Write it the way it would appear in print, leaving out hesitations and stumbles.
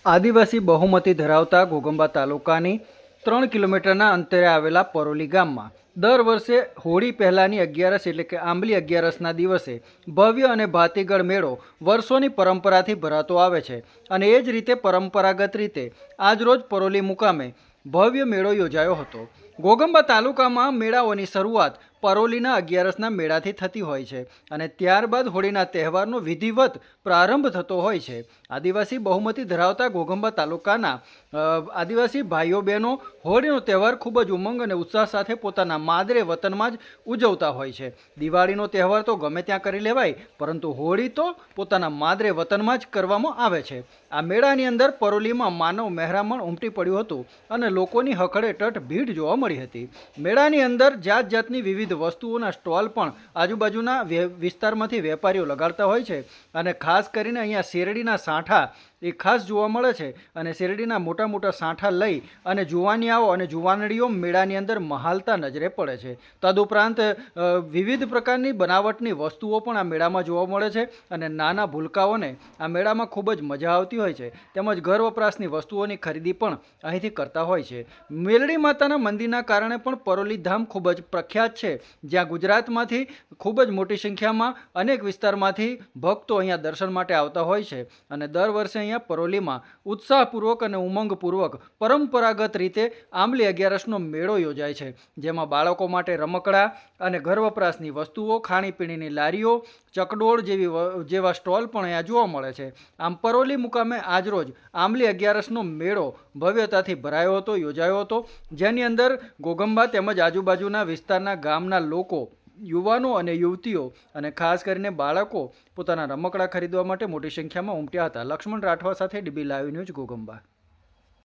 આદિવાસી બહુમતી ધરાવતા ઘોગંબા તાલુકાની 3 કિલોમીટરના અંતરે આવેલા પરોલી ગામમાં દર વર્ષે હોળી પહેલાંની 11 એટલે કે આંબલી 11ના દિવસે ભવ્ય અને ભાતીગળ મેળો વર્ષોની પરંપરાથી ભરાતો આવે છે અને એ જ રીતે પરંપરાગત રીતે આજરોજ પરોલી મુકામે ભવ્ય મેળો યોજાયો હતો. ઘોગંબા તાલુકામાં મેળાઓની શરૂઆત પરોલીના 11ના મેળાથી થતી હોય છે અને ત્યારબાદ હોળીના તહેવારનો વિધિવત પ્રારંભ થતો હોય છે. આદિવાસી બહુમતી ધરાવતા ઘોગંબા તાલુકાના આદિવાસી ભાઈઓ બહેનો હોળીનો તહેવાર ખૂબ જ ઉમંગ અને ઉત્સાહ સાથે પોતાના માદરે વતનમાં જ ઉજવતા હોય છે. દિવાળીનો તહેવાર તો ગમે ત્યાં કરી લેવાય, પરંતુ હોળી તો પોતાના માદરે વતનમાં જ કરવામાં આવે છે. આ મેળાની અંદર પરોલીમાં માનવ મહેરામણ ઉમટી પડ્યું હતું અને લોકોની હખડેટઠ ભીડ જોવા મળી હતી. મેળાની અંદર જાત જાતની વિવિધ વસ્તુઓના સ્ટોલ પણ આજુબાજુના વિસ્તારમાંથી વેપારીઓ લગાડતા હોય છે અને ખાસ કરીને અહીંયા શેરડીના સાંઠા એ ખાસ જોવા મળે છે અને શેરડીના મોટા મોટા સાંઠા લઈ અને જુવાનિયાઓ અને જુવાનડીઓ મેળાની અંદર મહાલતા નજરે પડે છે. તદુપરાંત વિવિધ પ્રકારની બનાવટની વસ્તુઓ પણ આ મેળામાં જોવા મળે છે અને નાના ભૂલકાઓને આ મેળામાં ખૂબ જ મજા આવતી હોય છે. તેમજ ઘર વપરાશની વસ્તુઓની ખરીદી પણ અહીંથી કરતા હોય છે. મેલડી માતાના મંદિરના કારણે પણ પરોલી ધામ ખૂબ જ પ્રખ્યાત છે, જ્યાં ગુજરાતમાંથી ખૂબ જ મોટી સંખ્યામાં અનેક વિસ્તારમાંથી ભક્તો અહીંયા દર્શન માટે આવતા હોય છે અને દર વર્ષે અહીંયા પરોલીમાં ઉત્સાહપૂર્વક અને ઉમંગપૂર્વક પરંપરાગત રીતે આંબલી 11નો મેળો યોજાય છે, જેમાં બાળકો માટે રમકડા અને ઘર વપરાશની વસ્તુઓ, ખાણીપીણીની લારીઓ, ચકડોળ જેવા સ્ટોલ પણ અહીંયા જોવા મળે છે. આમ પરોલી મુકામે આજરોજ આંબલી 11નો મેળો ભવ્યતાથી ભરાયો હતો, યોજાયો હતો, જેની અંદર ઘોગંબા તેમજ આજુબાજુના વિસ્તારના ગામના લોકો, યુવાનો અને યુવતીઓ અને ખાસ કરીને બાળકો પોતાના રમકડા ખરીદવા માટે મોટી સંખ્યામાં ઉમટ્યા હતા. લક્ષ્મણ રાઠવા સાથે ડીબી લાઈવ ન્યૂઝ, ઘોગંબા.